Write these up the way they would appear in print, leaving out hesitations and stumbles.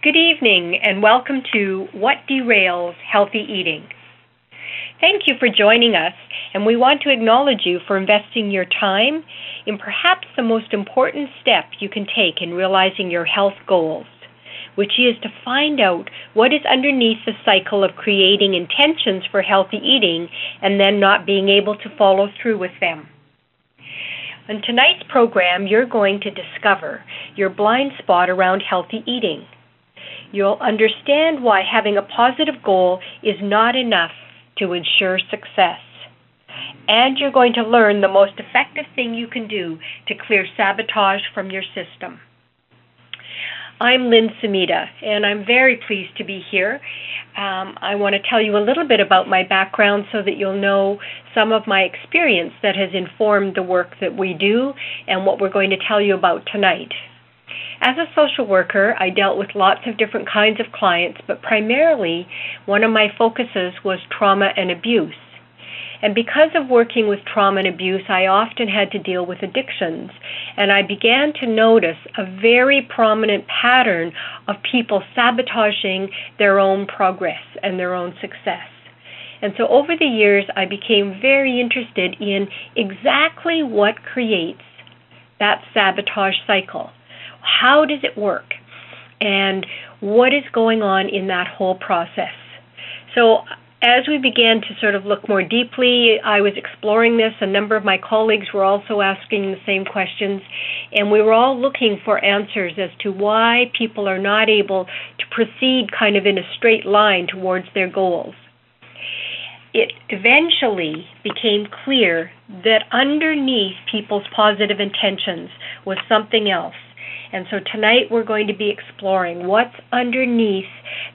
Good evening and welcome to What Derails Healthy Eating. Thank you for joining us, and we want to acknowledge you for investing your time in perhaps the most important step you can take in realizing your health goals, which is to find out what is underneath the cycle of creating intentions for healthy eating and then not being able to follow through with them. On tonight's program, you're going to discover your blind spot around healthy eating. You'll understand why having a positive goal is not enough to ensure success. And you're going to learn the most effective thing you can do to clear sabotage from your system. I'm Lynn Sumida, and I'm very pleased to be here. I want to tell you a little bit about my background so that you'll know some of my experience that has informed the work that we do and what we're going to tell you about tonight. As a social worker, I dealt with lots of different kinds of clients, but primarily one of my focuses was trauma and abuse. And because of working with trauma and abuse, I often had to deal with addictions, and I began to notice a very prominent pattern of people sabotaging their own progress and their own success. And so over the years, I became very interested in exactly what creates that sabotage cycle. How does it work? And what is going on in that whole process? So as we began to sort of look more deeply, I was exploring this. A number of my colleagues were also asking the same questions, and we were all looking for answers as to why people are not able to proceed kind of in a straight line towards their goals. It eventually became clear that underneath people's positive intentions was something else. And so tonight we're going to be exploring what's underneath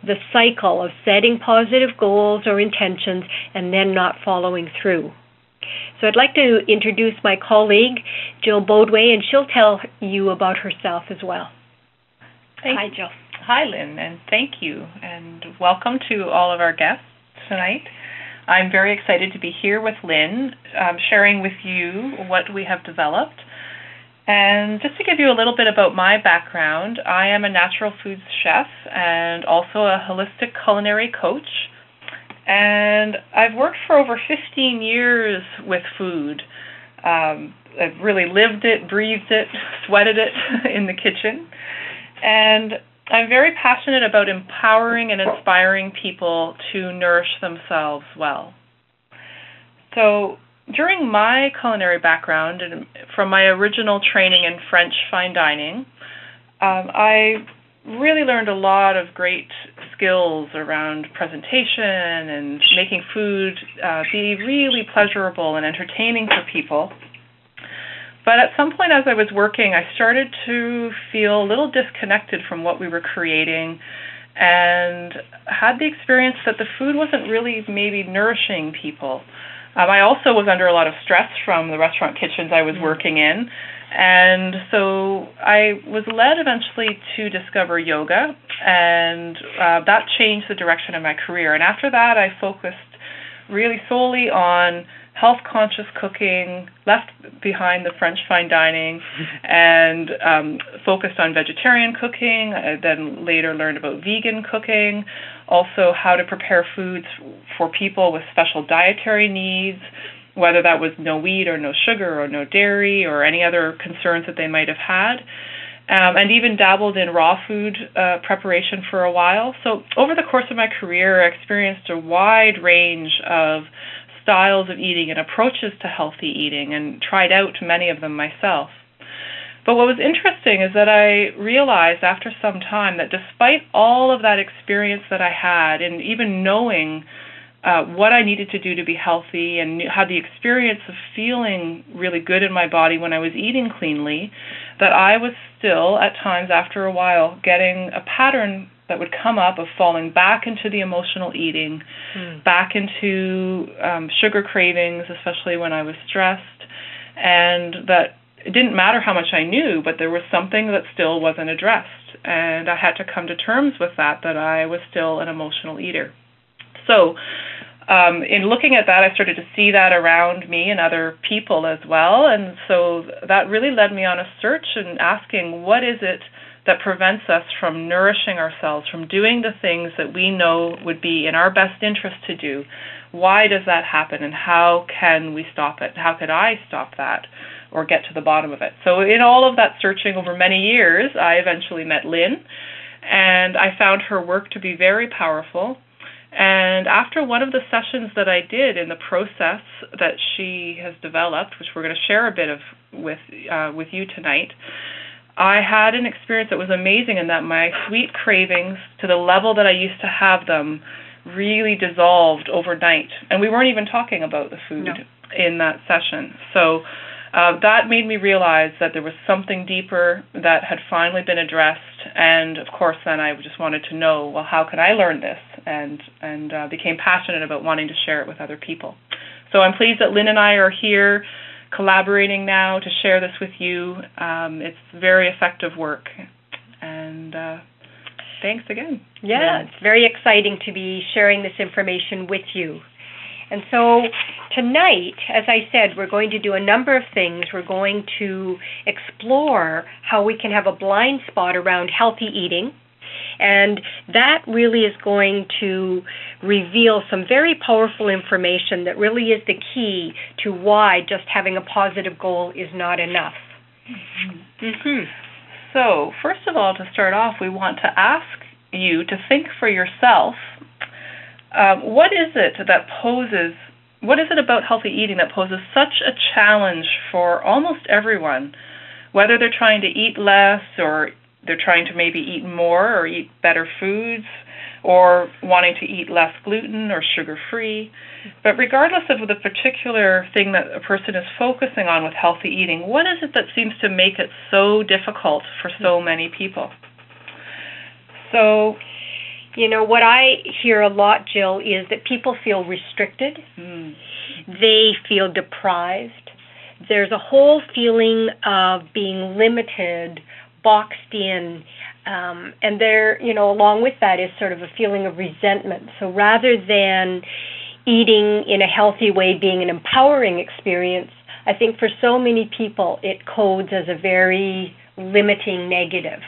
the cycle of setting positive goals or intentions and then not following through. So I'd like to introduce my colleague, Jill Boadway, and she'll tell you about herself as well. Hi, Jill. Hi, Lynn, and thank you. And welcome to all of our guests tonight. I'm very excited to be here with Lynn, sharing with you what we have developed. And just to give you a little bit about my background, I am a natural foods chef and also a holistic culinary coach. And I've worked for over 15 years with food. I've really lived it, breathed it, sweated it in the kitchen. And I'm very passionate about empowering and inspiring people to nourish themselves well. So during my culinary background and from my original training in French fine dining, I really learned a lot of great skills around presentation and making food be really pleasurable and entertaining for people. But at some point as I was working, I started to feel a little disconnected from what we were creating and had the experience that the food wasn't really maybe nourishing people. I also was under a lot of stress from the restaurant kitchens I was working in, and so I was led eventually to discover yoga, and that changed the direction of my career. And after that, I focused really solely on health-conscious cooking, left behind the French fine dining, and focused on vegetarian cooking. I then later learned about vegan cooking, also how to prepare foods for people with special dietary needs, whether that was no wheat or no sugar or no dairy or any other concerns that they might have had, and even dabbled in raw food preparation for a while. So over the course of my career, I experienced a wide range of styles of eating and approaches to healthy eating and tried out many of them myself. But what was interesting is that I realized after some time that despite all of that experience that I had and even knowing what I needed to do to be healthy and had the experience of feeling really good in my body when I was eating cleanly, that I was still at times after a while getting a pattern that would come up of falling back into the emotional eating, back into sugar cravings, especially when I was stressed, and that it didn't matter how much I knew, but there was something that still wasn't addressed, and I had to come to terms with that I was still an emotional eater. So in looking at that, I started to see that around me and other people as well, and so that really led me on a search and asking, what is it that prevents us from nourishing ourselves, from doing the things that we know would be in our best interest to do? Why does that happen, and how can we stop it? How could I stop that or get to the bottom of it? So in all of that searching over many years, I eventually met Lynn, and I found her work to be very powerful. And after one of the sessions that I did in the process that she has developed, which we're going to share a bit of with you tonight, I had an experience that was amazing in that my sweet cravings, to the level that I used to have them, really dissolved overnight. And we weren't even talking about the food in that session. So that made me realize that there was something deeper that had finally been addressed. And of course, then I just wanted to know, well, how could I learn this? And became passionate about wanting to share it with other people. So I'm pleased that Lynn and I are here collaborating now to share this with you. It's very effective work. And thanks again. Yeah, it's very exciting to be sharing this information with you. And so tonight, as I said, we're going to do a number of things. We're going to explore how we can have a blind spot around healthy eating. And that really is going to reveal some very powerful information that really is the key to why just having a positive goal is not enough. So, first of all, to start off, we want to ask you to think for yourself, what is it about healthy eating that poses such a challenge for almost everyone, whether they're trying to eat less or they're trying to maybe eat more or eat better foods or wanting to eat less gluten or sugar-free. But regardless of the particular thing that a person is focusing on with healthy eating, what is it that seems to make it so difficult for so many people? So, you know, what I hear a lot, Jill, is that people feel restricted. They feel deprived. There's a whole feeling of being limited, boxed in, and there, you know, along with that is sort of a feeling of resentment. So rather than eating in a healthy way being an empowering experience, I think for so many people it codes as a very limiting, negative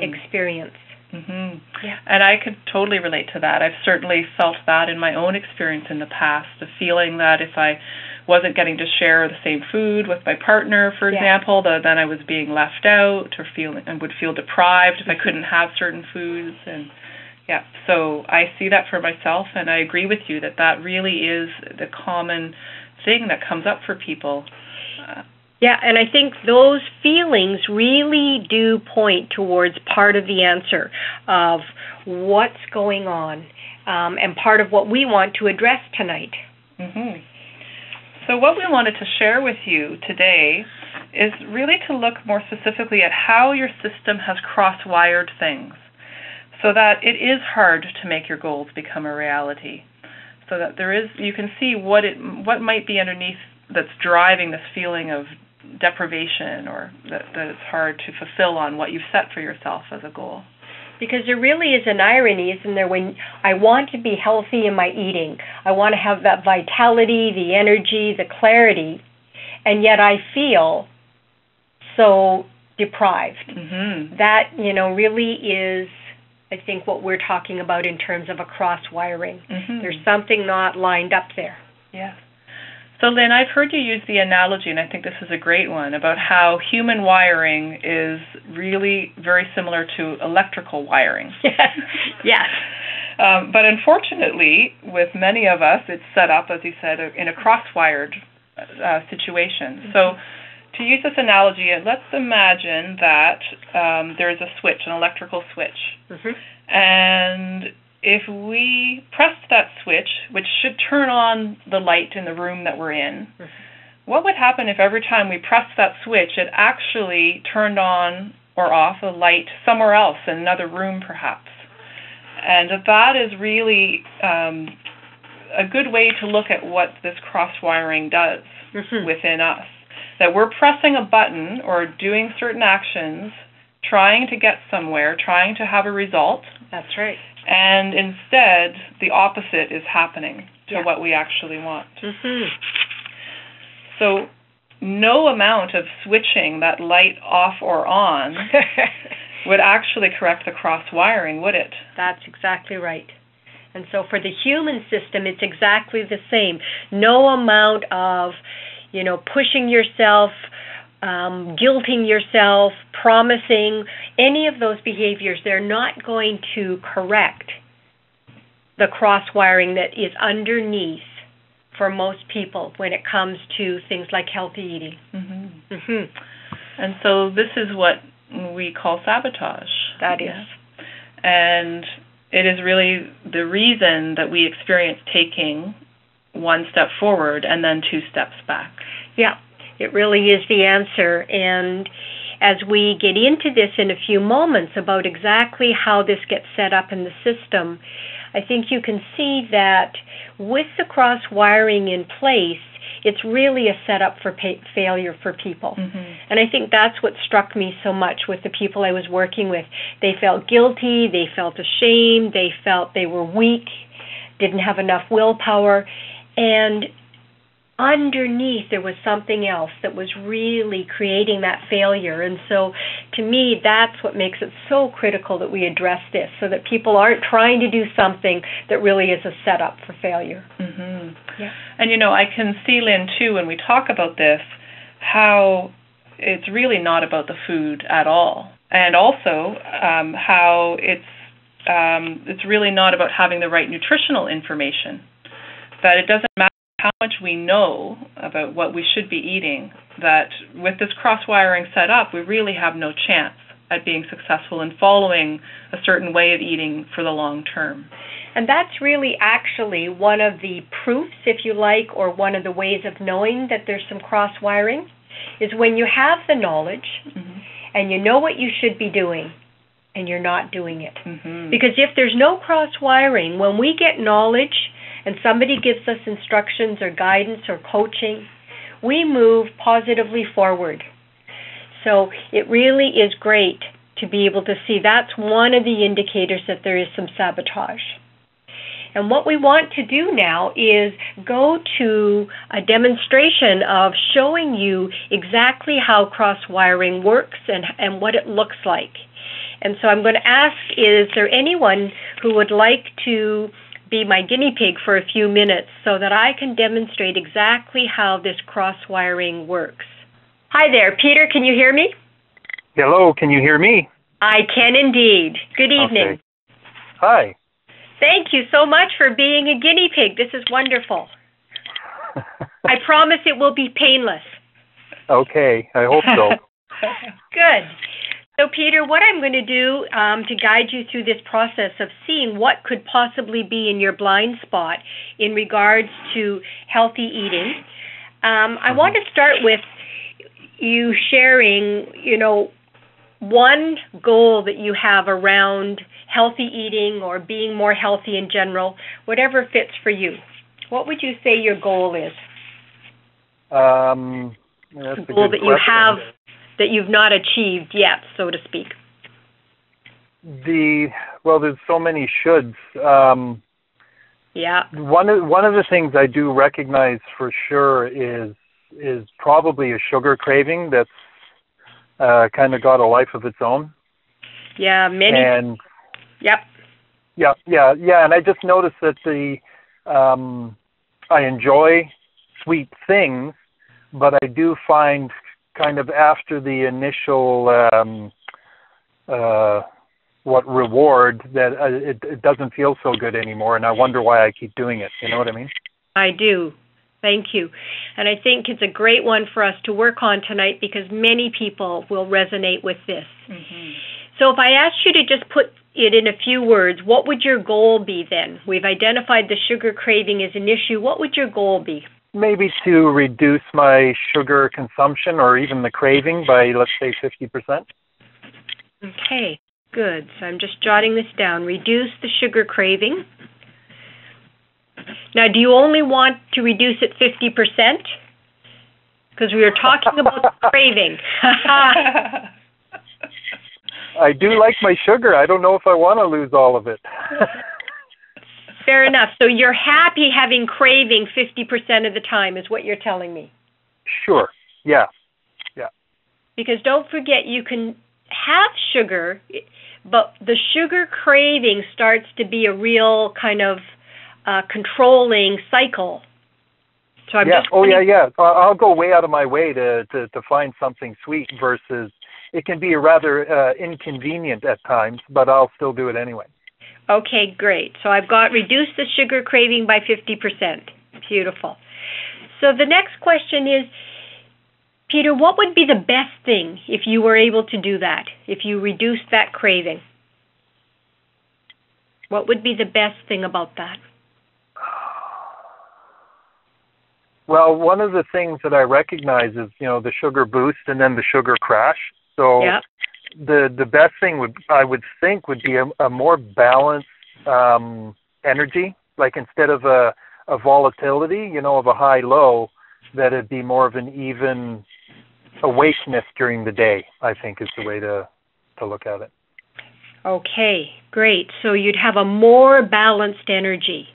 experience. Yeah. And I could totally relate to that. I've certainly felt that in my own experience in the past, the feeling that if I wasn't getting to share the same food with my partner, for example, then I was being left out or would feel deprived if I couldn't have certain foods. And so I see that for myself, and I agree with you that really is the common thing that comes up for people. And I think those feelings really do point towards part of the answer of what's going on and part of what we want to address tonight. So what we wanted to share with you today is really to look more specifically at how your system has cross-wired things so that it is hard to make your goals become a reality. So that you can see what might be underneath that's driving this feeling of deprivation or that it's hard to fulfill on what you've set for yourself as a goal. Because there really is an irony, isn't there, when I want to be healthy in my eating. I want to have that vitality, the energy, the clarity, and yet I feel so deprived. That, you know, really is, I think, what we're talking about in terms of a cross-wiring. There's something not lined up there. Yes. So, Lynn, I've heard you use the analogy, and I think this is a great one, about how human wiring is really very similar to electrical wiring. Yes. But unfortunately, with many of us, it's set up, as you said, in a cross-wired situation. So to use this analogy, let's imagine that there's a switch, an electrical switch. And if we pressed that switch, which should turn on the light in the room that we're in, what would happen if every time we pressed that switch, it actually turned on or off a light somewhere else, in another room perhaps? And that is really a good way to look at what this cross-wiring does within us. That we're pressing a button or doing certain actions, trying to get somewhere, trying to have a result. That's right. And instead, the opposite is happening to what we actually want. So no amount of switching that light off or on would actually correct the cross-wiring, would it? That's exactly right. And so for the human system, it's exactly the same. No amount of, pushing yourself, guilting yourself, promising, any of those behaviors, they're not going to correct the cross-wiring that is underneath for most people when it comes to things like healthy eating. Mm-hmm. Mm-hmm. And so this is what we call sabotage. That is. Yeah. And it is really the reason that we experience taking one step forward and then two steps back. Yeah, it really is the answer. And as we get into this in a few moments about exactly how this gets set up in the system, I think you can see that with the cross-wiring in place, it's really a setup for failure for people. Mm-hmm. And I think that's what struck me so much with the people I was working with. They felt guilty, they felt ashamed, they felt they were weak, didn't have enough willpower, and underneath there was something else that was really creating that failure. And so to me, that's what makes it so critical that we address this, so that people aren't trying to do something that really is a setup for failure. Mm-hmm. Yeah. And I can see, Lynn, too, when we talk about this, how it's really not about the food at all, and also how it's really not about having the right nutritional information. That it doesn't matter how much we know about what we should be eating, that with this cross-wiring set up, we really have no chance at being successful in following a certain way of eating for the long term. And that's really actually one of the proofs, if you like, or one of the ways of knowing that there's some cross-wiring, is when you have the knowledge mm-hmm. and you know what you should be doing and you're not doing it. Mm-hmm. Because if there's no cross-wiring, when we get knowledge and somebody gives us instructions or guidance or coaching, we move positively forward. So it really is great to be able to see that's one of the indicators that there is some sabotage. And what we want to do now is go to a demonstration of showing you exactly how cross-wiring works and what it looks like. And so I'm going to ask, is there anyone who would like to be my guinea pig for a few minutes so that I can demonstrate exactly how this cross-wiring works? Hi there, Peter, can you hear me? Hello, can you hear me? I can indeed. Good evening. Okay. Hi. Thank you so much for being a guinea pig. This is wonderful. I promise it will be painless. Okay, I hope so. Good. So, Peter, what I'm going to do to guide you through this process of seeing what could possibly be in your blind spot in regards to healthy eating, I want to start with you sharing, one goal that you have around healthy eating or being more healthy in general, whatever fits for you. What would you say your goal is? That's a goal good that you question. have that you've not achieved yet, so to speak. There's so many shoulds. Yeah. One of the things I do recognize for sure is probably a sugar craving that's kind of got a life of its own. Yeah, many. And yep. Yeah, and I just noticed that I enjoy sweet things, but I do find kind of after the initial reward that it doesn't feel so good anymore, and I wonder why I keep doing it. You know what I mean? I do. Thank you. And I think it's a great one for us to work on tonight because many people will resonate with this. Mm-hmm. So if I asked you to just put it in a few words, what would your goal be then? We've identified the sugar craving as an issue. What would your goal be? Maybe to reduce my sugar consumption or even the craving by, let's say, 50%. Okay, good. So I'm just jotting this down. Reduce the sugar craving. Now, do you only want to reduce it 50%? Because we were talking about craving. I do like my sugar. I don't know if I want to lose all of it. Fair enough. So you're happy having craving 50% of the time is what you're telling me? Sure. Yeah. Because don't forget, you can have sugar, but the sugar craving starts to be a real kind of controlling cycle. So I'm just I'll go way out of my way to find something sweet versus it can be rather inconvenient at times, but I'll still do it anyway. Okay, great. So I've got reduce the sugar craving by 50%. Beautiful. So the next question is, Peter, what would be the best thing if you were able to do that, if you reduced that craving? What would be the best thing about that? Well, one of the things that I recognize is, the sugar boost and then the sugar crash. So the best thing would be a more balanced energy, like instead of a volatility, of a high-low, that it'd be more of an even awakeness during the day, I think is the way to look at it. Okay, great. So you'd have a more balanced energy.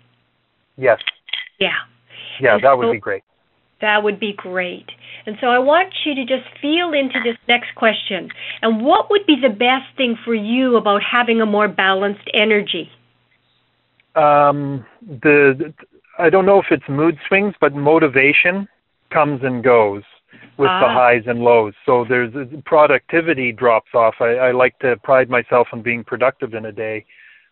Yes. Yeah. Yeah, that would be great. That would be great. And so I want you to just feel into this next question. And what would be the best thing for you about having a more balanced energy? I don't know if it's mood swings, but motivation comes and goes with the highs and lows. So there's productivity drops off. I like to pride myself on being productive in a day,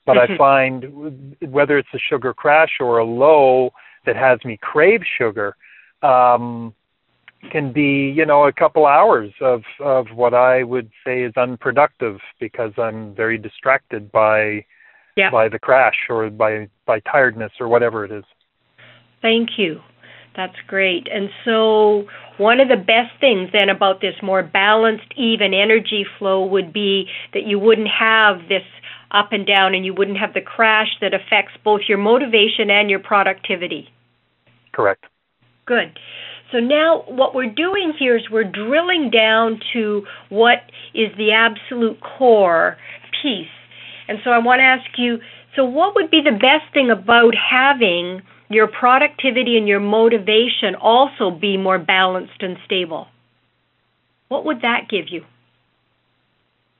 but I find whether it's a sugar crash or a low that has me crave sugar, can be, a couple hours of what I would say is unproductive because I'm very distracted by the crash or by tiredness or whatever it is. Thank you. That's great. And so one of the best things then about this more balanced, even energy flow would be that you wouldn't have this up and down and you wouldn't have the crash that affects both your motivation and your productivity. Correct. Good. So now what we're doing here is we're drilling down to what is the absolute core piece. And so I want to ask you, so what would be the best thing about having your productivity and your motivation also be more balanced and stable? What would that give you?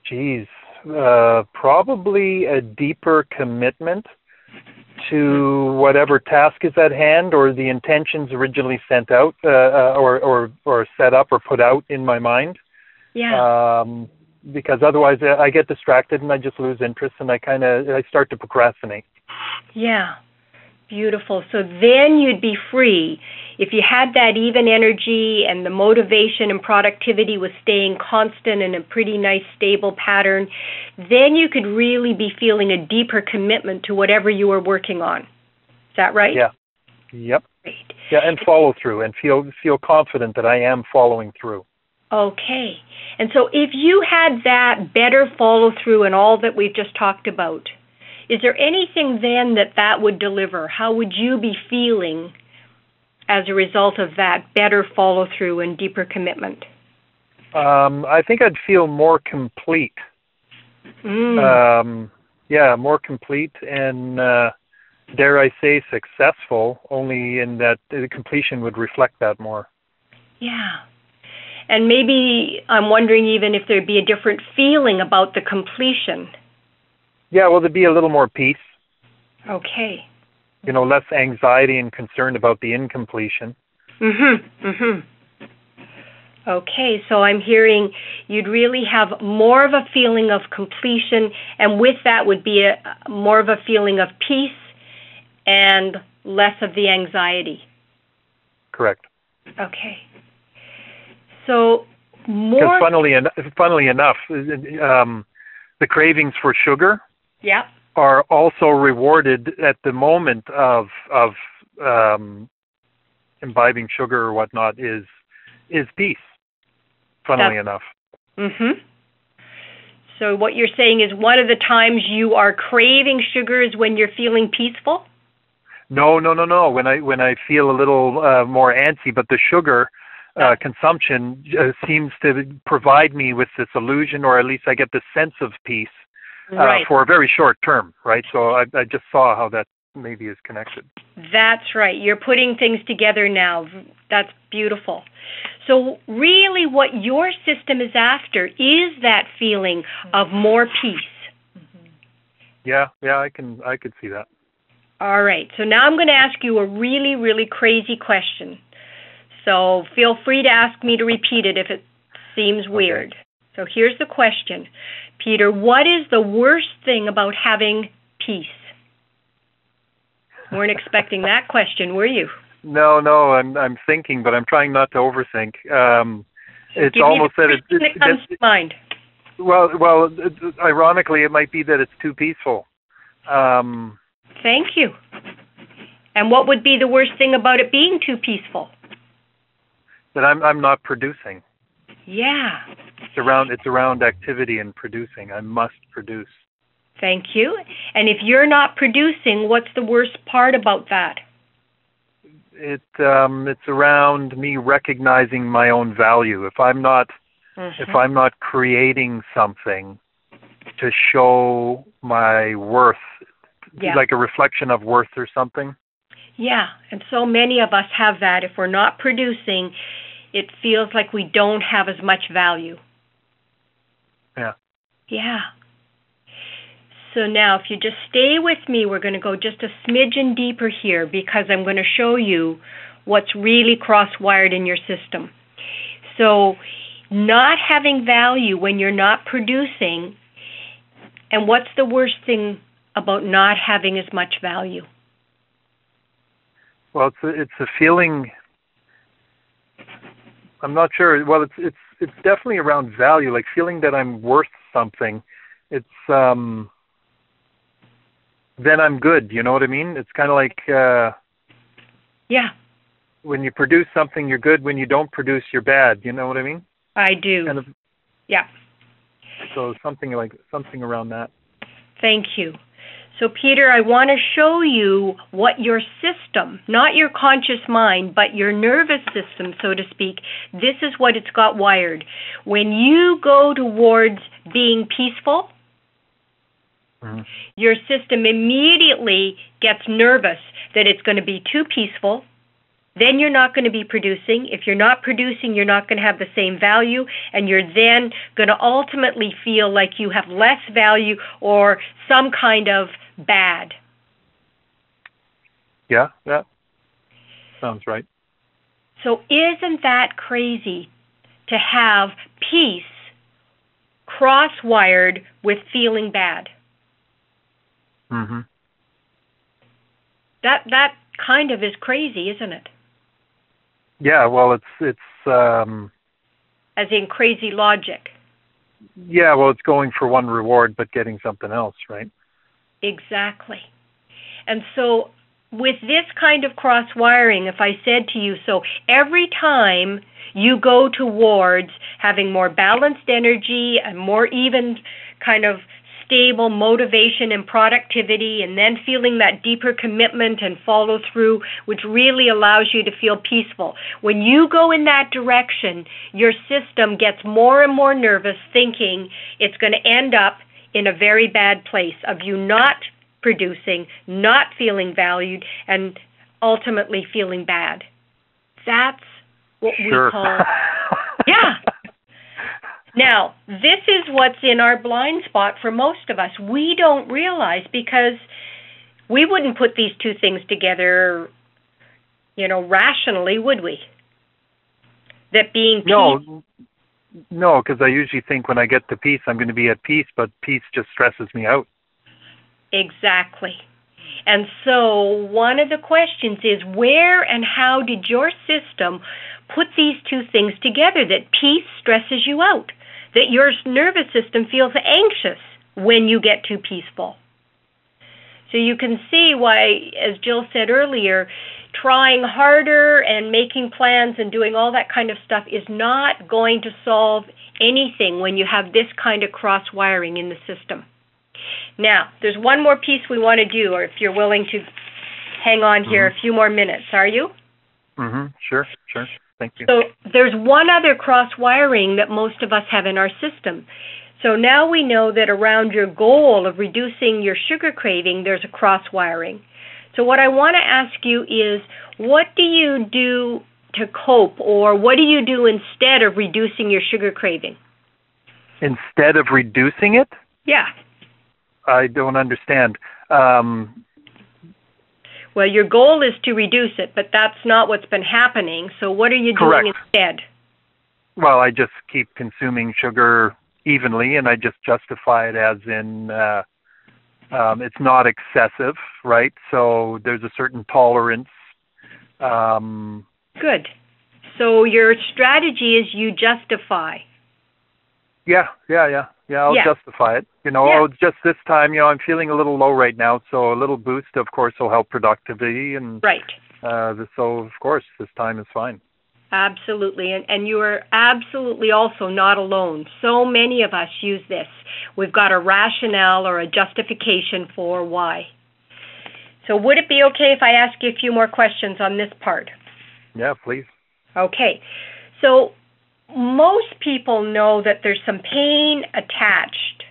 Geez, probably a deeper commitment to whatever task is at hand or the intentions originally sent out or set up or put out in my mind. Yeah. Because otherwise I get distracted and I just lose interest and I start to procrastinate. Yeah. Beautiful. So then you'd be free. If you had that even energy and the motivation and productivity was staying constant in a pretty nice stable pattern, then you could really be feeling a deeper commitment to whatever you were working on. Is that right? Yeah. Yep. Great. Yeah, and follow through and feel confident that I am following through. Okay. And so if you had that better follow through and all that we've just talked about, is there anything then that would deliver? How would you be feeling as a result of that better follow-through and deeper commitment? I think I'd feel more complete. More complete and, dare I say, successful, only in that the completion would reflect that more. Yeah. And maybe I'm wondering even if there'd be a different feeling about the completion. Yeah, well, there'd be a little more peace. Okay. Less anxiety and concern about the incompletion. Okay, so I'm hearing you'd really have more of a feeling of completion, and with that would be more of a feeling of peace and less of the anxiety. Correct. Okay. So more... Because funnily enough, the cravings for sugar are also rewarded at the moment of imbibing sugar or whatnot is peace, funnily enough. So what you're saying is one of the times you are craving sugar is when you're feeling peaceful? No. When I feel a little more antsy, but the sugar consumption seems to provide me with this illusion, or at least I get the sense of peace. For a very short term, right? So I just saw how that maybe is connected. That's right. You're putting things together now. That's beautiful. So really what your system is after is that feeling of more peace. Yeah, I could see that. All right. So now I'm going to ask you a really, really crazy question. So feel free to ask me to repeat it if it seems weird. Okay. So here's the question. Peter, what is the worst thing about having peace? Weren't expecting that question, were you? No, I'm thinking, but I'm trying not to overthink. It's Give almost me the that comes to mind. Well, ironically, it might be that it's too peaceful. Thank you. And what would be the worst thing about it being too peaceful? That I'm not producing. Yeah. It's around activity and producing. I must produce. Thank you. And if you're not producing, what's the worst part about that? It's around me recognizing my own value. If I'm not creating something to show my worth, like a reflection of worth or something. Yeah, and so many of us have that. If we're not producing, it feels like we don't have as much value. Yeah. Yeah. So now, if you just stay with me, we're going to go just a smidgen deeper here because I'm going to show you what's really cross-wired in your system. So not having value when you're not producing, and what's the worst thing about not having as much value? Well, it's a feeling. I'm not sure. Well, it's definitely around value, like feeling that I'm worth something. It's then I'm good. You know what I mean? It's kind of like when you produce something, you're good. When you don't produce, you're bad. You know what I mean? I do. Kind of. Yeah. So something around that. Thank you. So, Peter, I want to show you what your system, not your conscious mind, but your nervous system, so to speak, this is what it's got wired. When you go towards being peaceful, your system immediately gets nervous that it's going to be too peaceful. Then you're not going to be producing. If you're not producing, you're not going to have the same value, and you're then going to ultimately feel like you have less value or some kind of bad. Yeah, that sounds right. So isn't that crazy to have peace cross-wired with feeling bad? Mm-hmm. That kind of is crazy, isn't it? Yeah, well, it's as in crazy logic. Yeah, well, it's going for one reward but getting something else, right? Exactly. And so with this kind of cross-wiring, if I said to you, so every time you go towards having more balanced energy and more even kind of stable motivation and productivity, and then feeling that deeper commitment and follow through, which really allows you to feel peaceful. When you go in that direction, your system gets more and more nervous, thinking it's going to end up in a very bad place of you not producing, not feeling valued, and ultimately feeling bad. That's what we call... Yeah. Now, this is what's in our blind spot for most of us. We don't realize, because we wouldn't put these two things together, rationally, would we? That being peace... No, because I usually think when I get to peace, I'm going to be at peace, but peace just stresses me out. Exactly. And so one of the questions is, where and how did your system put these two things together, that peace stresses you out, that your nervous system feels anxious when you get too peaceful? So you can see why, as Jill said earlier, trying harder and making plans and doing all that kind of stuff is not going to solve anything when you have this kind of cross-wiring in the system. Now, there's one more piece we want to do, or if you're willing to hang on here a few more minutes. Are you? Sure. Thank you. So there's one other cross-wiring that most of us have in our system. So now we know that around your goal of reducing your sugar craving, there's a cross-wiring. So what I want to ask you is, what do you do to cope, or what do you do instead of reducing your sugar craving? Instead of reducing it? Yeah. I don't understand. Well, your goal is to reduce it, but that's not what's been happening. So what are you doing instead? Well, I just keep consuming sugar evenly, and I just justify it as in it's not excessive, right? So there's a certain tolerance. Good. So your strategy is you justify. Yeah. I'll justify it. Oh, it's just this time, I'm feeling a little low right now, so a little boost, of course, will help productivity. And right. So, of course, this time is fine. Absolutely. And you are absolutely also not alone. So many of us use this. We've got a rationale or a justification for why. So would it be okay if I ask you a few more questions on this part? Yeah, please. Okay. So most people know that there's some pain attached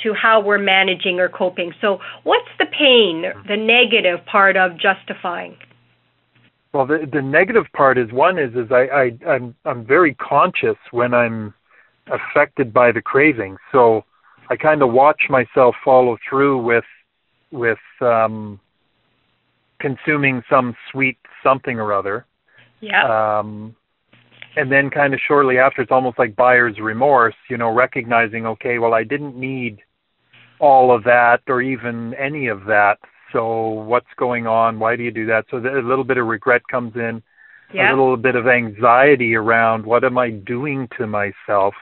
to how we're managing or coping. So what's the pain, the negative part of justifying? Well, the negative part is I'm very conscious when I'm affected by the craving. So I kind of watch myself follow through with consuming some sweet something or other. Yeah. And then kind of shortly after, it's almost like buyer's remorse, recognizing, okay, well, I didn't need all of that or even any of that. So what's going on? Why do you do that? So a little bit of regret comes in, a little bit of anxiety around what am I doing to myself?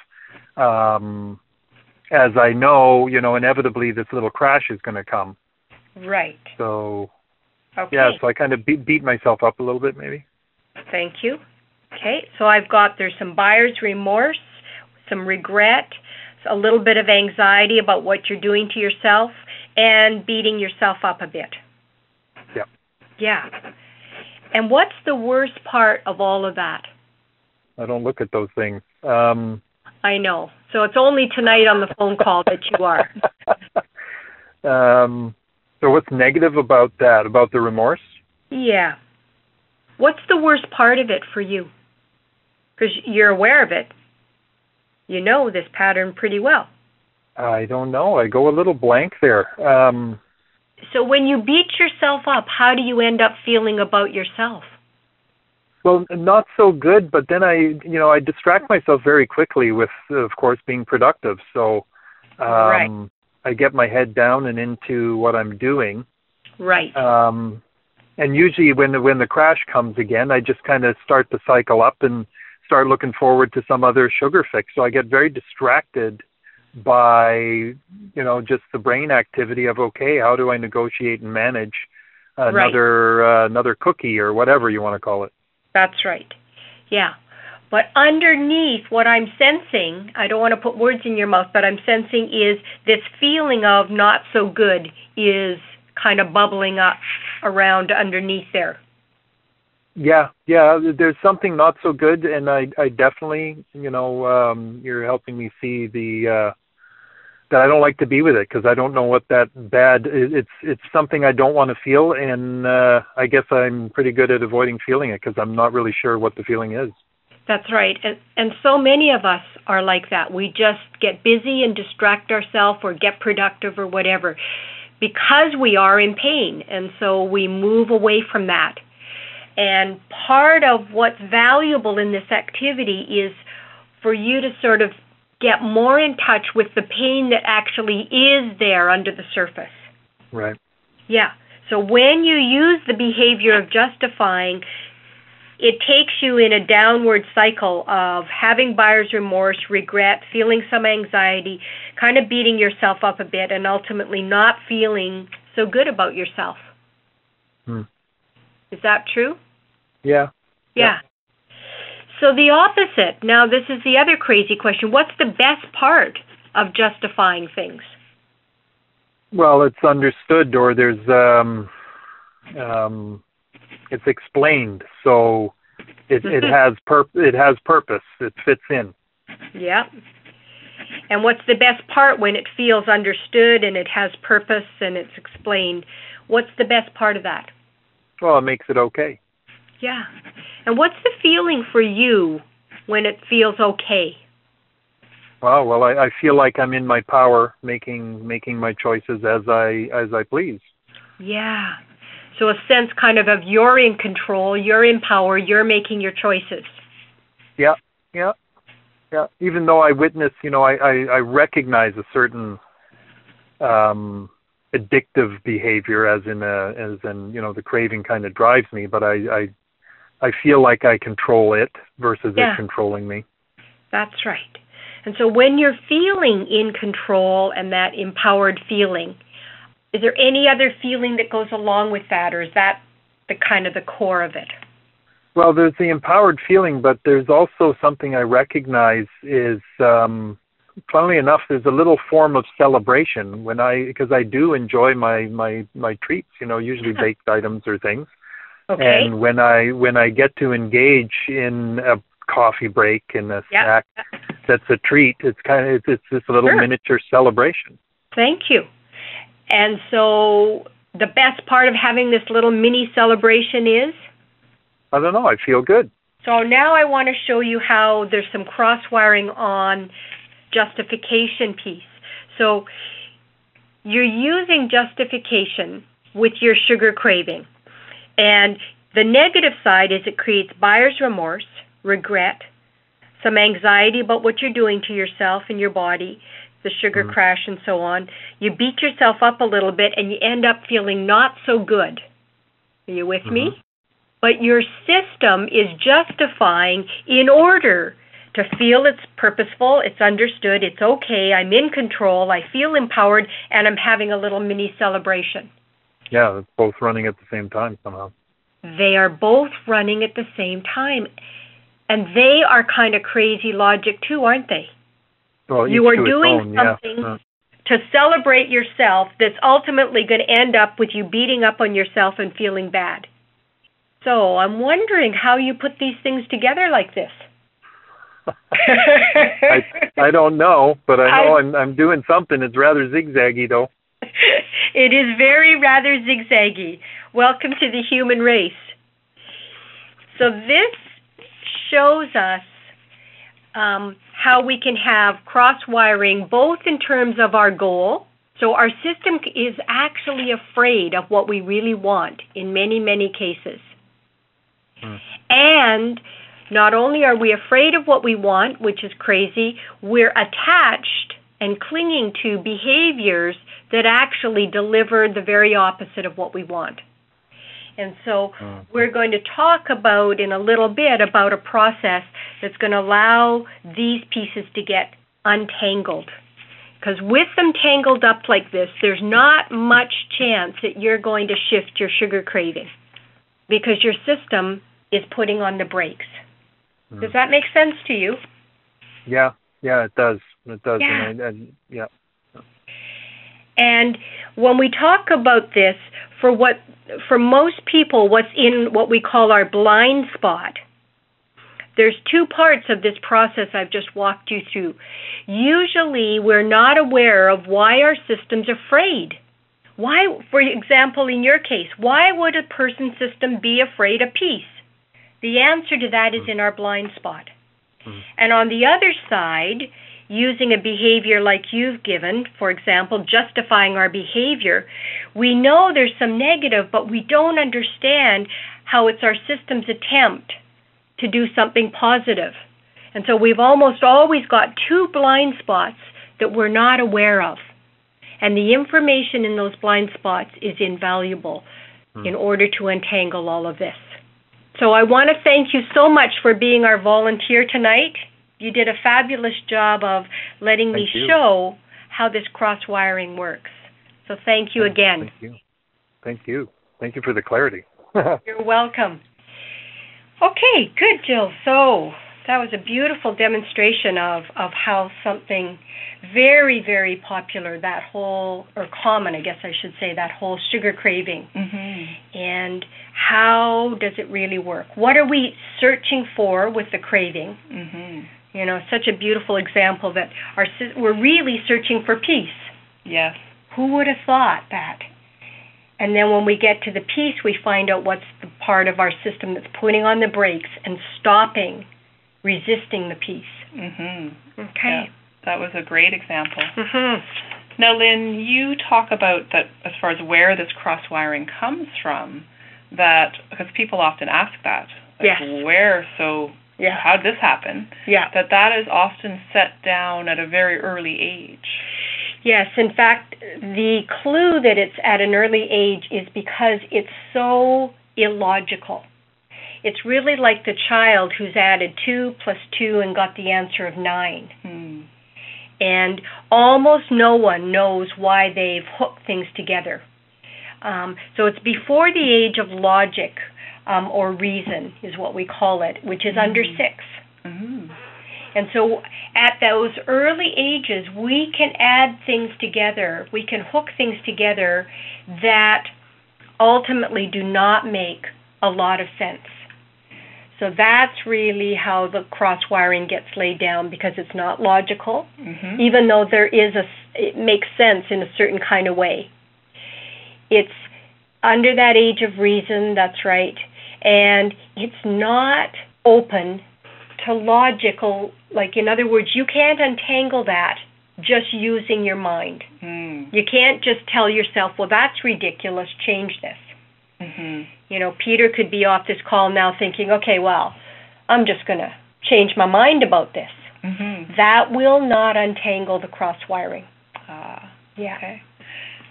As I know, inevitably this little crash is going to come. Right. So, okay. So I kind of beat myself up a little bit maybe. Thank you. Okay, so there's some buyer's remorse, some regret, a little bit of anxiety about what you're doing to yourself, and beating yourself up a bit. Yeah. Yeah. And what's the worst part of all of that? I don't look at those things. I know. So it's only tonight on the phone call that you are. So what's negative about that, about the remorse? Yeah. What's the worst part of it for you? Because you're aware of it. You know this pattern pretty well. I don't know. I go a little blank there. So when you beat yourself up, how do you end up feeling about yourself? Well, not so good, but then I distract myself very quickly with, of course, being productive. So right. I get my head down and into what I'm doing. Right. And usually when the crash comes again, I just kind of start to cycle up and start looking forward to some other sugar fix. So I get very distracted by, just the brain activity of, okay, how do I negotiate and manage another cookie or whatever you want to call it. That's right. Yeah. But underneath what I'm sensing, I don't want to put words in your mouth, but I'm sensing is this feeling of not so good is kind of bubbling up around underneath there. Yeah, there's something not so good, and I definitely, you're helping me see that I don't like to be with it because I don't know what that bad. It's something I don't want to feel, and I guess I'm pretty good at avoiding feeling it because I'm not really sure what the feeling is. That's right, and so many of us are like that. We just get busy and distract ourselves or get productive or whatever because we are in pain, and so we move away from that. And part of what's valuable in this activity is for you to sort of get more in touch with the pain that actually is there under the surface. Right. Yeah. So when you use the behavior of justifying, it takes you in a downward cycle of having buyer's remorse, regret, feeling some anxiety, kind of beating yourself up a bit, and ultimately not feeling so good about yourself. Is that true? Yeah. So the opposite. Now, this is the other crazy question. What's the best part of justifying things? Well, it's understood, or there's it's explained, so it has purpose. It fits in. Yeah. And what's the best part when it feels understood and it has purpose and it's explained? What's the best part of that? Well, it makes it okay. Yeah. And what's the feeling for you when it feels okay? Well, I feel like I'm in my power, making my choices as I please. Yeah. So a sense kind of you're in control, you're in power, you're making your choices. Yeah. Even though I witness, I recognize a certain addictive behavior, as in the craving kind of drives me, but I feel like I control it versus it controlling me. That's right. And so when you're feeling in control and that empowered feeling, is there any other feeling that goes along with that, or is that the kind of the core of it? Well, there's the empowered feeling, but there's also something I recognize is, funnily enough, there's a little form of celebration because I do enjoy my treats, usually baked items or things. Okay. And when I get to engage in a coffee break and a snack that's a treat, it's this little miniature celebration. Thank you. And so the best part of having this little mini celebration is? I don't know. I feel good. So now I want to show you how there's some cross-wiring on justification piece. So you're using justification with your sugar craving. And the negative side is it creates buyer's remorse, regret, some anxiety about what you're doing to yourself and your body, the sugar crash and so on. You beat yourself up a little bit and you end up feeling not so good. Are you with me? But your system is justifying in order to feel it's purposeful, it's understood, it's okay, I'm in control, I feel empowered, and I'm having a little mini celebration. Yeah, it's both running at the same time somehow. They are both running at the same time. And they are kind of crazy logic too, aren't they? Well, you are doing something to celebrate yourself that's ultimately going to end up with you beating up on yourself and feeling bad. So I'm wondering how you put these things together like this. I don't know, but I know I'm doing something. It's rather zigzaggy, though. It is very rather zigzaggy. Welcome to the human race. So this shows us how we can have cross-wiring both in terms of our goal. So our system is actually afraid of what we really want in many, many cases. And not only are we afraid of what we want, which is crazy, we're attached and clinging to behaviors that actually deliver the very opposite of what we want. And so we're going to talk about in a little bit about a process that's going to allow these pieces to get untangled. Because with them tangled up like this, there's not much chance that you're going to shift your sugar craving because your system is putting on the brakes. Does that make sense to you? Yeah, it does. It does. Yeah. And when we talk about this, for most people, what's in what we call our blind spot, there's two parts of this process I've just walked you through. Usually, we're not aware of why our system's afraid. Why, for example, in your case, why would a person's system be afraid of peace? The answer to that is in our blind spot. And on the other side, using a behavior like you've given, for example, justifying our behavior, we know there's some negative, but we don't understand how it's our system's attempt to do something positive. And so we've almost always got two blind spots that we're not aware of. And the information in those blind spots is invaluable in order to untangle all of this. So I want to thank you so much for being our volunteer tonight. You did a fabulous job of letting me show how this cross-wiring works. So thank you again. Thank you. Thank you for the clarity. You're welcome. Okay, good, Jill. So that was a beautiful demonstration of how something very, very popular, that whole, or common, I guess I should say, that whole sugar craving. And how does it really work? What are we searching for with the craving? such a beautiful example that we're really searching for peace. Yes. Who would have thought that? And then when we get to the peace, we find out what's the part of our system that's putting on the brakes and stopping, resisting the peace. Mm-hmm. Okay. Yeah, that was a great example. Mm-hmm. Now, Lynn, you talk about that as far as where this cross-wiring comes from, that because people often ask that. Like, yes. Where? So how did this happen? Yeah. That is often set down at a very early age. Yes, in fact, the clue that it's at an early age is because it's so illogical. It's really like the child who's added 2 plus 2 and got the answer of 9. And almost no one knows why they've hooked things together. So it's before the age of logic or reason is what we call it, which is under 6. Mm-hmm. And so at those early ages, we can add things together, we can hook things together that ultimately do not make a lot of sense. So that's really how the cross-wiring gets laid down, because it's not logical, even though it makes sense in a certain kind of way. It's under that age of reason, that's right, and it's not open to logical, like in other words, you can't untangle that just using your mind. You can't just tell yourself, well, that's ridiculous, change this. Peter could be off this call now thinking, okay, well, I'm just going to change my mind about this. That will not untangle the cross-wiring. Okay.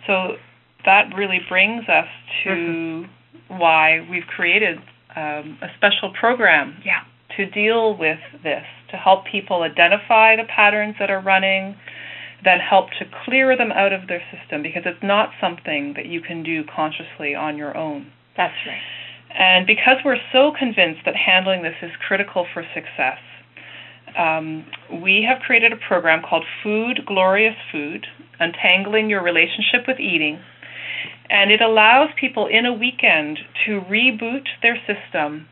So that really brings us to why we've created a special program to deal with this, to help people identify the patterns that are running, then help to clear them out of their system, because it's not something that you can do consciously on your own. That's right. And because we're so convinced that handling this is critical for success, we have created a program called Food, Glorious Food, Untangling Your Relationship with Eating, and it allows people in a weekend to reboot their system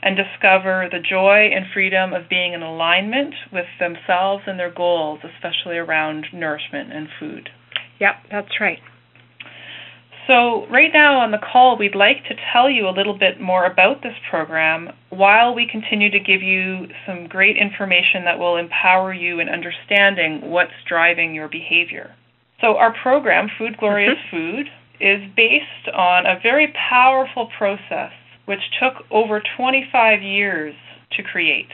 and discover the joy and freedom of being in alignment with themselves and their goals, especially around nourishment and food. Yep, that's right. So right now on the call, we'd like to tell you a little bit more about this program while we continue to give you some great information that will empower you in understanding what's driving your behavior. So our program, Food, Glorious Food, is based on a very powerful process which took over 25 years to create.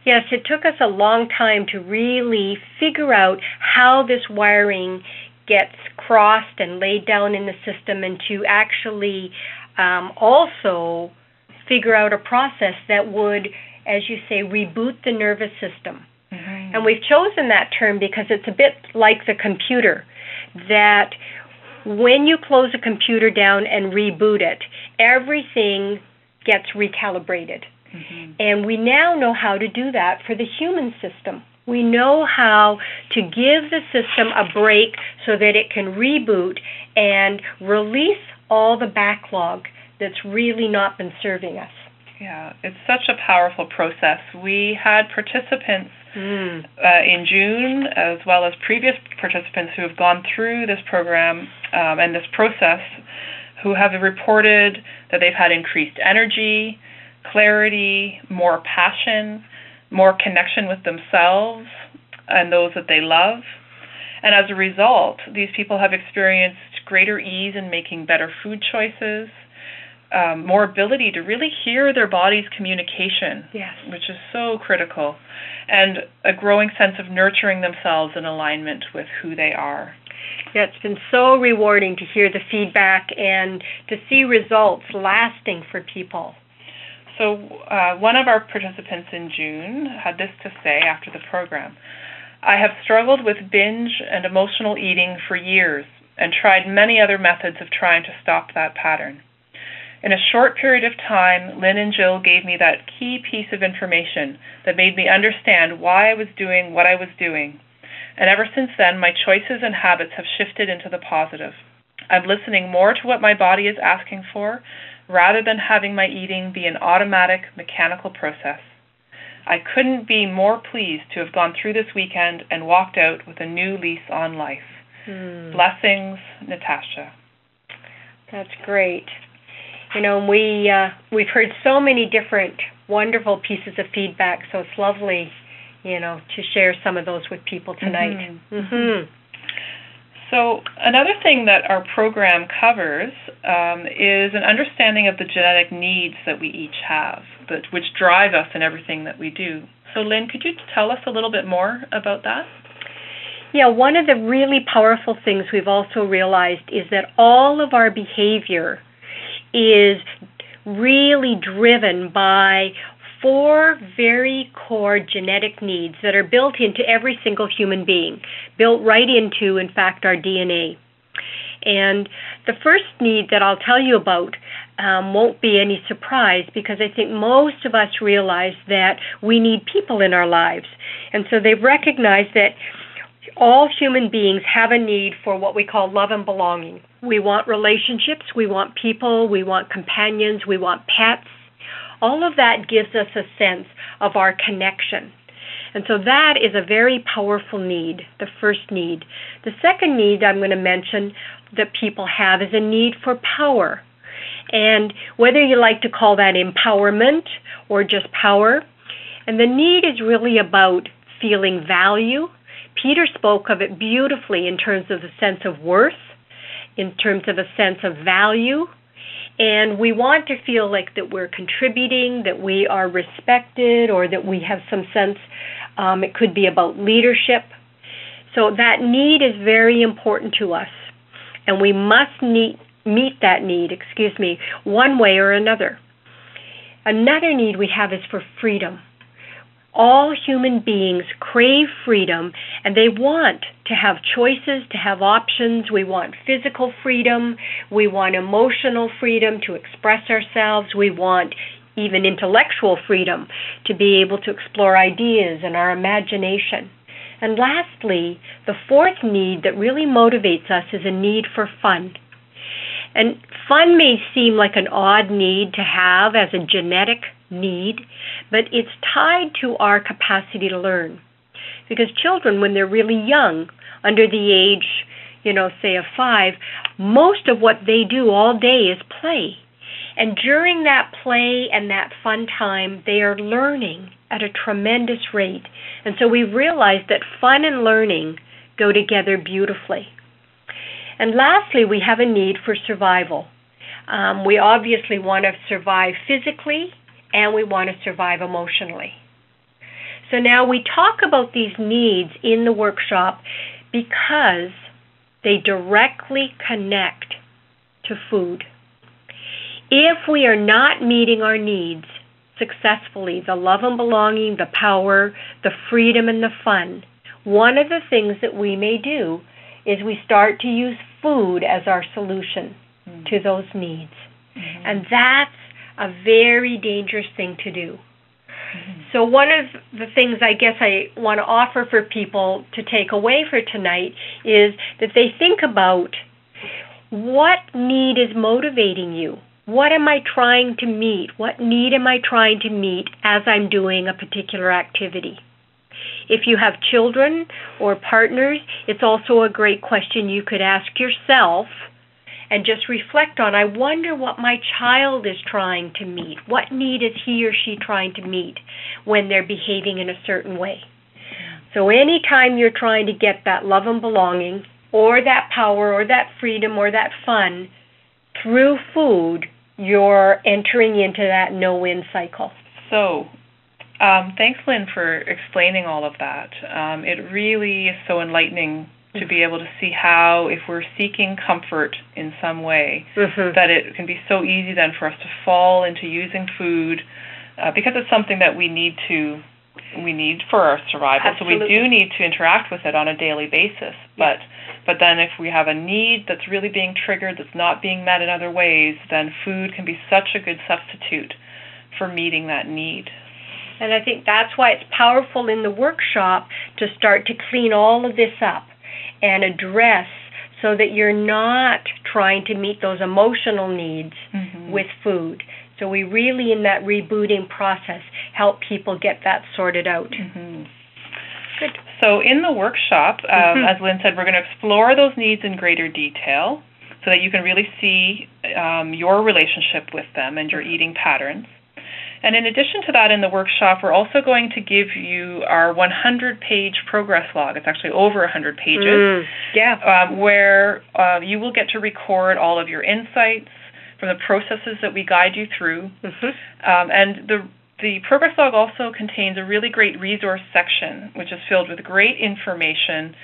Yes, it took us a long time to really figure out how this wiring gets crossed and laid down in the system, and to actually also figure out a process that would, as you say, reboot the nervous system. And we've chosen that term because it's a bit like the computer, that when you close a computer down and reboot it, everything gets recalibrated. And we now know how to do that for the human system. We know how to give the system a break so that it can reboot and release all the backlog that's really not been serving us. Yeah, it's such a powerful process. We had participants in June, as well as previous participants who have gone through this program and this process, who have reported that they've had increased energy, clarity, more passion, more connection with themselves and those that they love. And as a result, these people have experienced greater ease in making better food choices, more ability to really hear their body's communication, which is so critical, and a growing sense of nurturing themselves in alignment with who they are. Yeah, it's been so rewarding to hear the feedback and to see results lasting for people. So one of our participants in June had this to say after the program: I have struggled with binge and emotional eating for years and tried many other methods of trying to stop that pattern. In a short period of time, Lynn and Jill gave me that key piece of information that made me understand why I was doing what I was doing. And ever since then, my choices and habits have shifted into the positive. I'm listening more to what my body is asking for, rather than having my eating be an automatic, mechanical process. I couldn't be more pleased to have gone through this weekend and walked out with a new lease on life. Blessings, Natasha. That's great. You know, we've heard so many different wonderful pieces of feedback, so it's lovely, you know, to share some of those with people tonight. So another thing that our program covers is an understanding of the genetic needs that we each have, which drive us in everything that we do. So Lynn, could you tell us a little bit more about that? Yeah, one of the really powerful things we've also realized is that all of our behavior is really driven by 4 very core genetic needs that are built into every single human being, built right into, in fact, our DNA. And the first need that I'll tell you about won't be any surprise, because I think most of us realize that we need people in our lives. And so they've recognized that all human beings have a need for what we call love and belonging. We want relationships, we want people, we want companions, we want pets. All of that gives us a sense of our connection. And so that is a very powerful need, the first need. The second need I'm going to mention that people have is a need for power. And whether you like to call that empowerment or just power, and the need is really about feeling value. Peter spoke of it beautifully in terms of a sense of worth, in terms of a sense of value. And we want to feel like that we're contributing, that we are respected, or that we have some sense, it could be about leadership. So that need is very important to us. And we must meet that need, one way or another. Another need we have is for freedom. All human beings crave freedom, and they want to have choices, to have options. We want physical freedom. We want emotional freedom to express ourselves. We want even intellectual freedom to be able to explore ideas and our imagination. And lastly, the fourth need that really motivates us is a need for fun. And fun may seem like an odd need to have as a genetic need, but it's tied to our capacity to learn. Because children, when they're really young, under the age, say of 5, most of what they do all day is play. And during that play and that fun time, they are learning at a tremendous rate. And so we've realized that fun and learning go together beautifully. And lastly, we have a need for survival. We obviously want to survive physically, and we want to survive emotionally. So now we talk about these needs in the workshop because they directly connect to food. If we are not meeting our needs successfully, the love and belonging, the power, the freedom, and the fun, one of the things that we may do is we start to use food as our solution to those needs. And that's a very dangerous thing to do. So one of the things I guess I want to offer for people to take away for tonight is that they think about what need is motivating you. What am I trying to meet? What need am I trying to meet as I'm doing a particular activity? If you have children or partners, it's also a great question you could ask yourself and just reflect on. I wonder what my child is trying to meet. What need is he or she trying to meet when they're behaving in a certain way? So anytime you're trying to get that love and belonging or that power or that freedom or that fun through food, you're entering into that no-win cycle. So thanks, Lynn, for explaining all of that. It really is so enlightening to be able to see how, if we're seeking comfort in some way, that it can be so easy then for us to fall into using food because it's something that we need for our survival. Absolutely. So we do need to interact with it on a daily basis. But then if we have a need that's really being triggered, that's not being met in other ways, then food can be such a good substitute for meeting that need. And I think that's why it's powerful in the workshop to start to clean all of this up and address so that you're not trying to meet those emotional needs with food. So we really, in that rebooting process, help people get that sorted out. Good. So in the workshop, as Lynn said, we're going to explore those needs in greater detail so that you can really see your relationship with them and your eating patterns. And in addition to that, in the workshop, we're also going to give you our 100-page progress log. It's actually over 100 pages, where you will get to record all of your insights from the processes that we guide you through. And the progress log also contains a really great resource section, which is filled with great information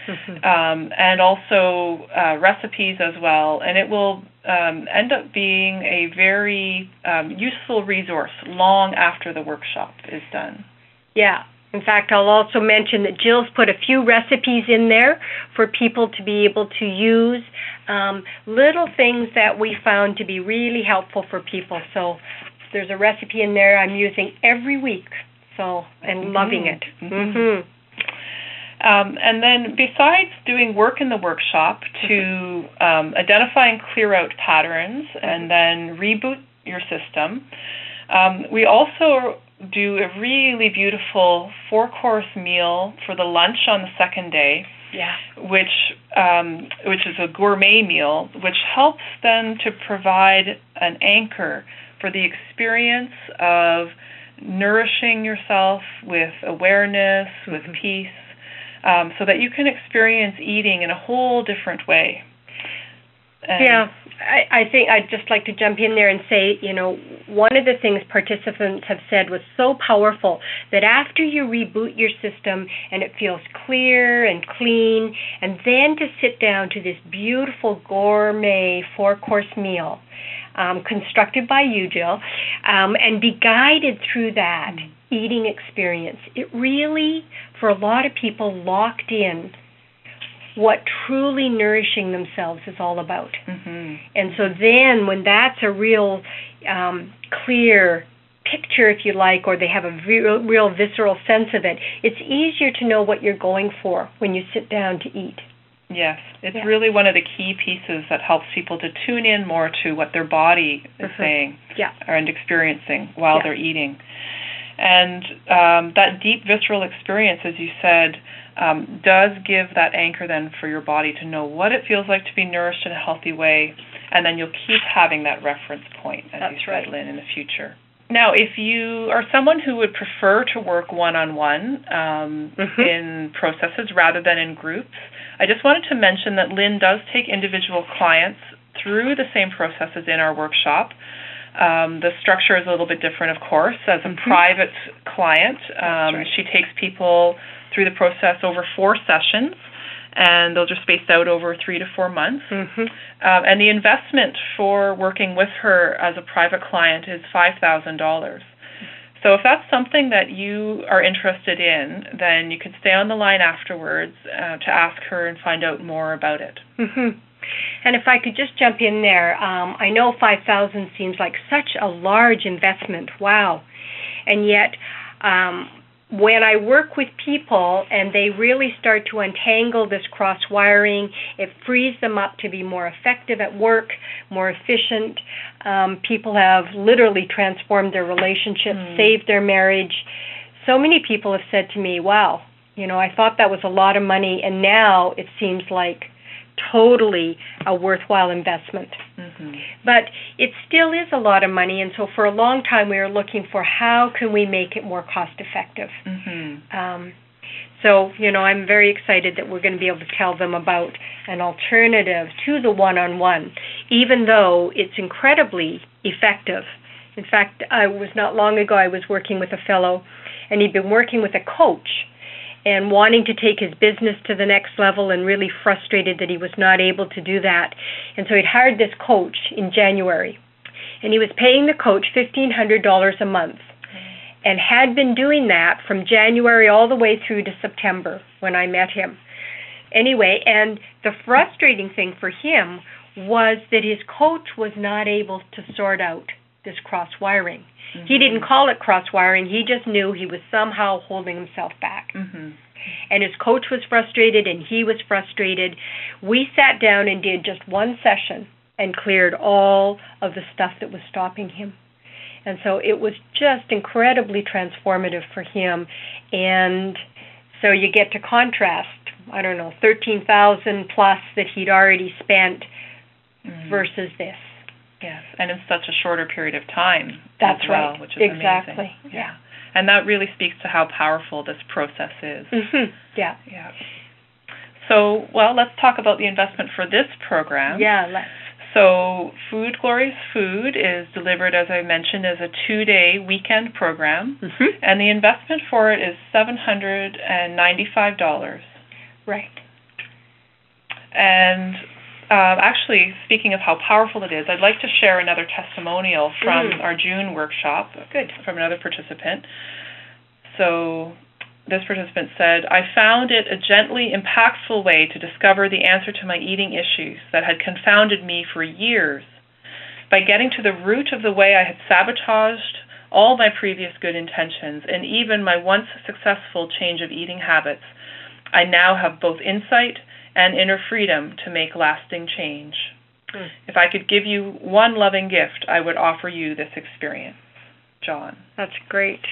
and also recipes as well. And it will end up being a very useful resource long after the workshop is done. Yeah. In fact, I'll also mention that Jill's put a few recipes in there for people to be able to use, little things that we found to be really helpful for people. So there's a recipe in there I'm using every week, and loving it. And then besides doing work in the workshop to identify and clear out patterns and then reboot your system, we also do a really beautiful 4-course meal for the lunch on the second day, which is a gourmet meal, which helps then to provide an anchor for the experience of nourishing yourself with awareness, with peace, so that you can experience eating in a whole different way. And I think I'd just like to jump in there and say, one of the things participants have said was so powerful that after you reboot your system and it feels clear and clean, and then to sit down to this beautiful gourmet 4-course meal, constructed by you, Jill, and be guided through that eating experience. It really, for a lot of people, locked in what truly nourishing themselves is all about. And so then when that's a real clear picture, if you like, or they have a real visceral sense of it, it's easier to know what you're going for when you sit down to eat. Yes, it's really one of the key pieces that helps people to tune in more to what their body is saying and experiencing while they're eating. And that deep visceral experience, as you said, does give that anchor then for your body to know what it feels like to be nourished in a healthy way, and then you'll keep having that reference point, as you said, Lynn, in the future. Now, if you are someone who would prefer to work one-on-one in processes rather than in groups, I just wanted to mention that Lynn does take individual clients through the same processes in our workshop. The structure is a little bit different, of course. As a private client, she takes people through the process over 4 sessions, and those are spaced out over 3 to 4 months. And the investment for working with her as a private client is $5,000. So if that's something that you are interested in, then you can stay on the line afterwards to ask her and find out more about it. And if I could just jump in there, I know $5,000 seems like such a large investment. Wow. And yet, when I work with people and they really start to untangle this cross-wiring, it frees them up to be more effective at work, more efficient. People have literally transformed their relationships, saved their marriage. So many people have said to me, wow, I thought that was a lot of money, and now it seems like totally a worthwhile investment. But it still is a lot of money, and so for a long time we were looking for how can we make it more cost effective. So, I'm very excited that we're going to be able to tell them about an alternative to the one-on-one, even though it's incredibly effective. In fact, not long ago I was working with a fellow, and he'd been working with a coach and wanting to take his business to the next level and really frustrated that he was not able to do that. And so he'd hired this coach in January, and he was paying the coach $1,500 a month and had been doing that from January all the way through to September when I met him. Anyway, and the frustrating thing for him was that his coach was not able to sort out this cross-wiring. He didn't call it cross-wiring. He just knew he was somehow holding himself back. And his coach was frustrated, and he was frustrated. We sat down and did just 1 session and cleared all of the stuff that was stopping him. And so it was just incredibly transformative for him. And so you get to contrast, I don't know, 13,000 plus that he'd already spent versus this. Yes, and in such a shorter period of time. That's as well, right. Which is exactly. amazing. Yeah. And that really speaks to how powerful this process is. Yeah. Yeah. So, well, let's talk about the investment for this program. Yeah, let's. So, Food Glorious Food is delivered, as I mentioned, as a 2-day weekend program, and the investment for it is $795. Right. And actually, speaking of how powerful it is, I'd like to share another testimonial from our June workshop. Good. From another participant. So, this participant said, I found it a gently impactful way to discover the answer to my eating issues that had confounded me for years. By getting to the root of the way I had sabotaged all my previous good intentions and even my once successful change of eating habits, I now have both insight and inner freedom to make lasting change. If I could give you one loving gift, I would offer you this experience. John. That's great.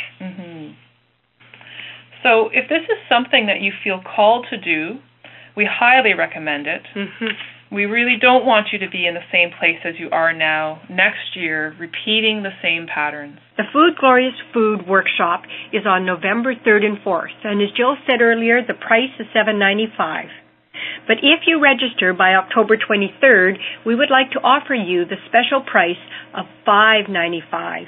So if this is something that you feel called to do, we highly recommend it. We really don't want you to be in the same place as you are now next year, repeating the same patterns. The Food Glorious Food Workshop is on November 3rd and 4th, and as Jill said earlier, the price is $795. But if you register by October 23rd, we would like to offer you the special price of $595.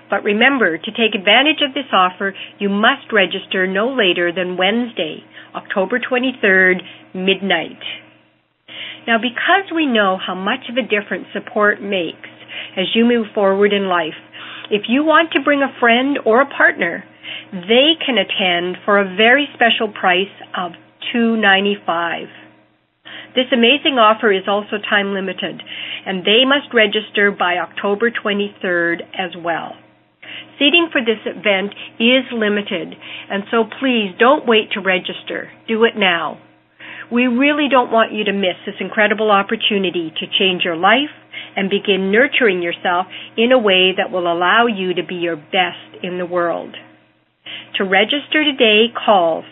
But remember, to take advantage of this offer, you must register no later than Wednesday, October 23rd, midnight. Now, because we know how much of a difference support makes as you move forward in life, if you want to bring a friend or a partner, they can attend for a very special price of $295. This amazing offer is also time limited, and they must register by October 23rd as well. Seating for this event is limited, and so please don't wait to register. Do it now. We really don't want you to miss this incredible opportunity to change your life and begin nurturing yourself in a way that will allow you to be your best in the world. To register today, call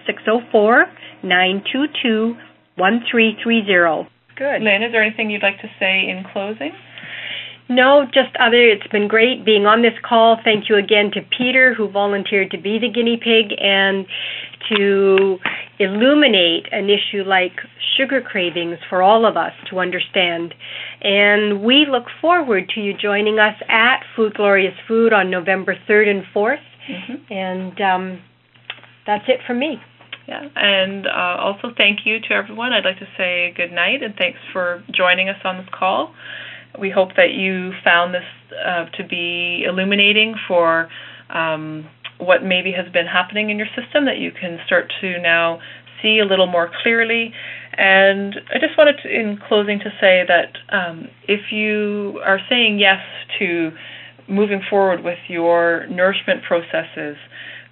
604-922-1330. Good. Lynn, is there anything you'd like to say in closing? No, it's been great being on this call. Thank you again to Peter, who volunteered to be the guinea pig and to illuminate an issue like sugar cravings for all of us to understand. And we look forward to you joining us at Food Glorious Food on November 3rd and 4th. And that's it from me. Yeah, and also thank you to everyone. I'd like to say good night and thanks for joining us on this call. We hope that you found this to be illuminating for what maybe has been happening in your system, that you can start to now see a little more clearly. And I just wanted to, in closing, to say that if you are saying yes to moving forward with your nourishment processes,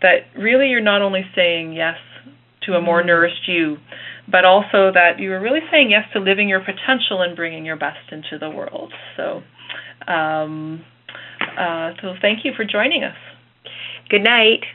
that really you're not only saying yes to a more nourished you, but also that you are really saying yes to living your potential and bringing your best into the world. So, so thank you for joining us. Good night.